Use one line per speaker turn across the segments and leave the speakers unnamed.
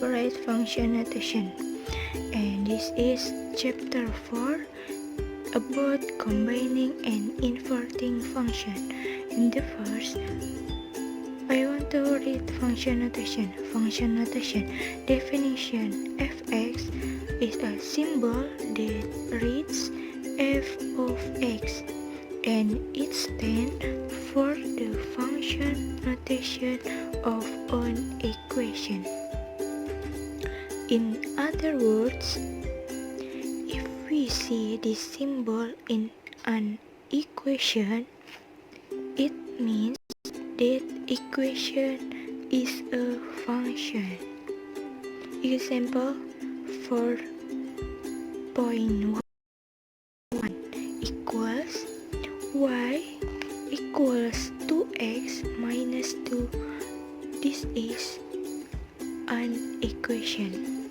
Right function notation, and this is chapter 4 about combining and inverting function. In the first, I want to read function notation. Function notation definition: fx is a symbol that reads f of x, and it stands for the function notation of an equation. In other words, if we see this symbol in an equation, it means that equation is a function. Example 4.1 equals y equals 2x minus 2. This is an equation,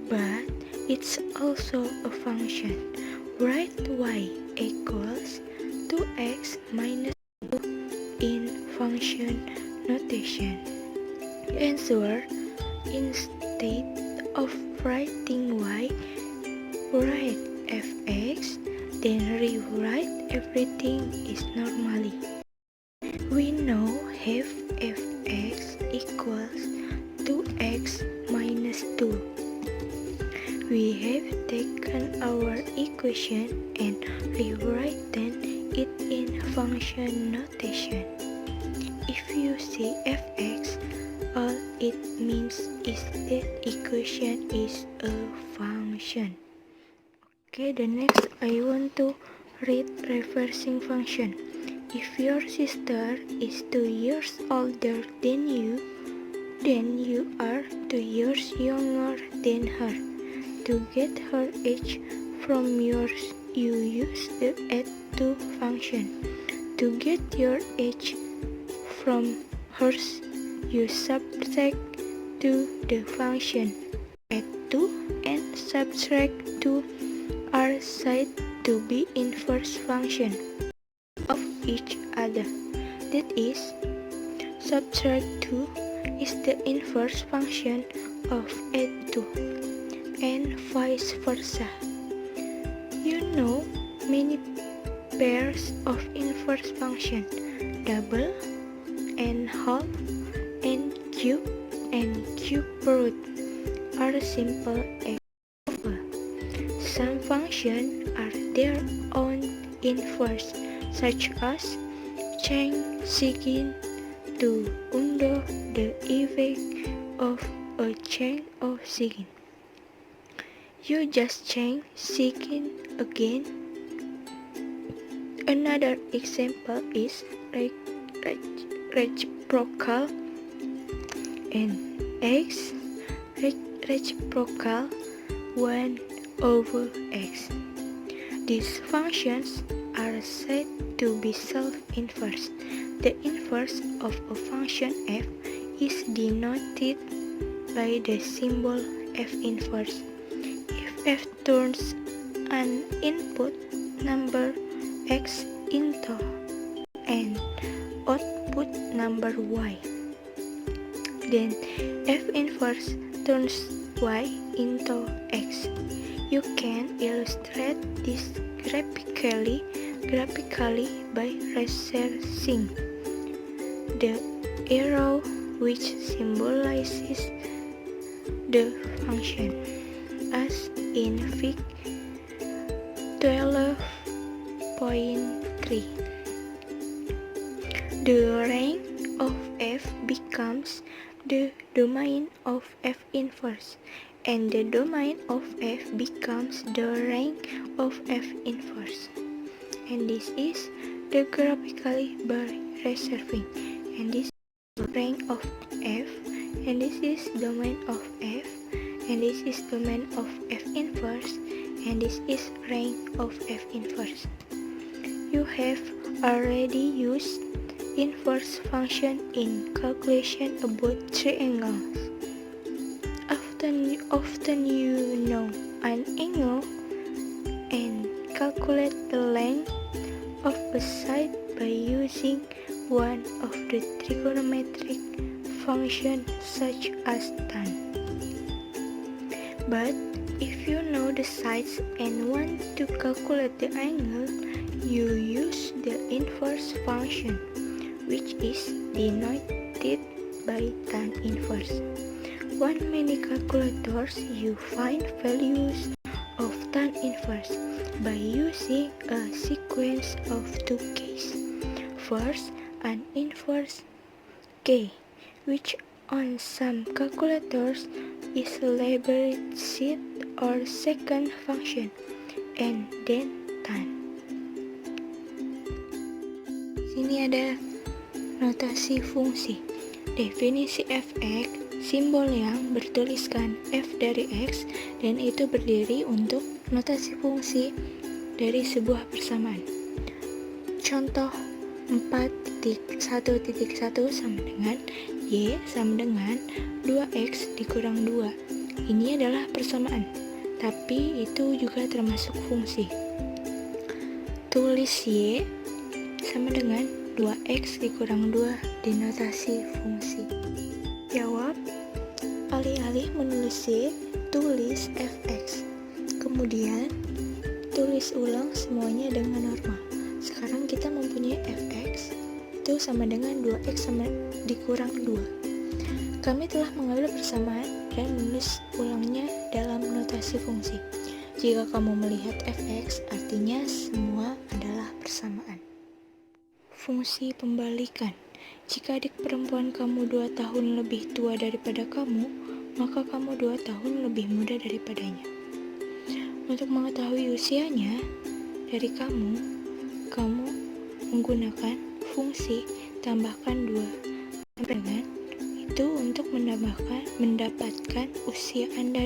but it's also a function. Write y equals 2x minus 2 in function notation. Answer: instead of writing y, write fx, then rewrite everything is normally. We know have fx equals 2x minus 2. We have taken our equation and rewritten it in function notation. If you see fx, all it means is that equation is a function. Okay, the next I want to read reversing function. If your sister is 2 years older than you, then you are 2 years younger than her. To get her age from yours, you use the add to function. To get your age from hers, you subtract to the function. Add to and subtract to are said to be inverse function of each other. That is, subtract to is the inverse function of add to, and vice versa. You know many pairs of inverse function: double and half and cube root are simple examples. Some functions are their own inverse, such as change sign to undo the effect of a change of sign. You just change sign again. Another example is reciprocal and x reciprocal 1 over x. These functions are said to be self-inverse. The inverse of a function f is denoted by the symbol f inverse. If f turns an input number x into an output number y, then f inverse turns y into x. You can illustrate this graphically by reversing the arrow which symbolizes the function, as in Fig 12.3. The rank of f becomes the domain of f inverse, and the domain of f becomes the rank of f inverse. And this is the graphically by reversing, and this is rank of f, and this is domain of f, and this is domain of f inverse, and this is rank of f inverse. You have already used inverse function in calculation about triangles. Often you know an angle and calculate the length of a side by using one of the trigonometric function such as tan. But if you know the sides and want to calculate the angle, you use the inverse function, which is denoted by tan inverse. On many calculators, you find values of tan inverse by using a sequence of two cases. First, an inverse k, which on some calculators is labeled seed or second function, and then tan. Sini ada notasi fungsi. Definisi fx, simbol yang bertuliskan f dari x, dan itu berdiri untuk notasi fungsi dari sebuah persamaan. Contoh 4.1.1 sama dengan y sama dengan 2x dikurang 2. Ini adalah persamaan, tapi itu juga termasuk fungsi. Tulis y sama dengan 2x dikurang 2 di notasi fungsi. Jawab, alih-alih menulis y, tulis fx. Kemudian, tulis ulang semuanya dengan normal. Sekarang kita mempunyai fx, itu sama dengan 2x sama dikurang 2. Kami telah mengambil persamaan dan menulis ulangnya dalam notasi fungsi. Jika kamu melihat fx, artinya semua adalah persamaan. Fungsi pembalikan. Jika adik perempuan kamu 2 tahun lebih tua daripada kamu, maka kamu 2 tahun lebih muda daripadanya. Untuk mengetahui usianya dari kamu menggunakan fungsi tambahkan 2. Dengan itu untuk mendapatkan usia Anda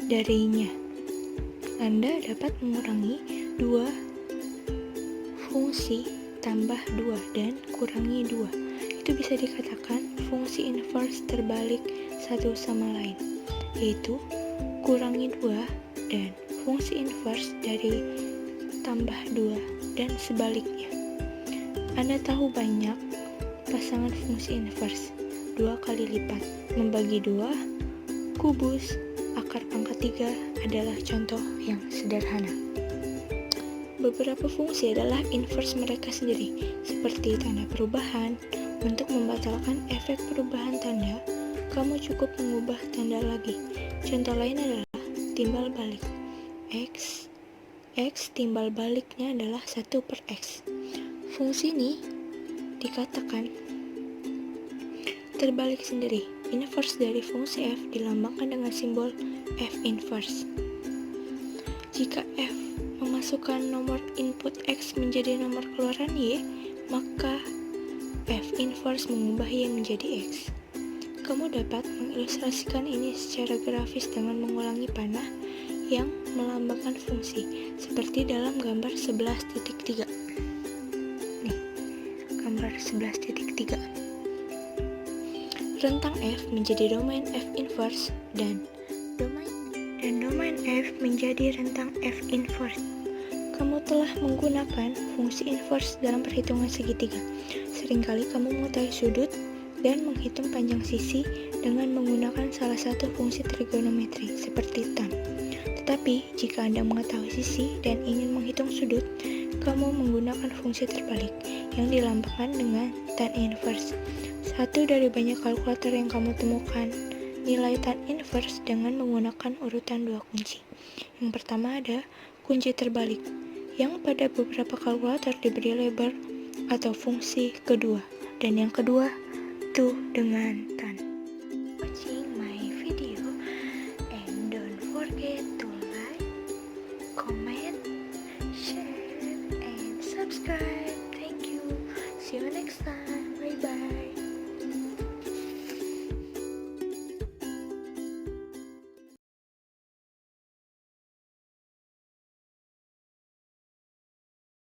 darinya. Anda dapat mengurangi 2 fungsi tambah 2 dan kurangi 2. Itu bisa dikatakan fungsi inverse terbalik satu sama lain, yaitu kurangi 2 dan fungsi inverse dari tambah 2 dan sebaliknya. Anda tahu banyak pasangan fungsi inverse 2 kali lipat, membagi 2, kubus, akar pangkat 3 adalah contoh yang sederhana. Beberapa fungsi adalah inverse mereka sendiri, seperti tanda perubahan. Untuk membatalkan efek perubahan tanda, kamu cukup mengubah tanda lagi. Contoh lain adalah timbal balik. X timbal baliknya adalah 1/x. Fungsi ini dikatakan terbalik sendiri. Inverse dari fungsi f dilambangkan dengan simbol f inverse. Jika f memasukkan nomor input x menjadi nomor keluaran y, maka f inverse mengubah y menjadi x. Kamu dapat mengilustrasikan ini secara grafis dengan mengulangi panah yang melambangkan fungsi, seperti dalam gambar 11.3. Nih, gambar 11.3. Rentang f menjadi domain f inverse dan domain f menjadi rentang f inverse. Kamu telah menggunakan fungsi inverse dalam perhitungan segitiga. Seringkali kamu mengetahui sudut dan menghitung panjang sisi dengan menggunakan salah satu fungsi trigonometri seperti tan. Tetapi, jika Anda mengetahui sisi dan ingin menghitung sudut, kamu menggunakan fungsi terbalik yang dilambangkan dengan tan inverse. Satu dari banyak kalkulator yang kamu temukan nilai tan inverse dengan menggunakan urutan 2 kunci. Yang pertama ada kunci terbalik, yang pada beberapa kalkulator diberi label atau fungsi kedua, dan yang kedua itu dengan tan. Watching my video and don't forget to like, comment, share, and subscribe. Thank you. See you next time. Bye bye.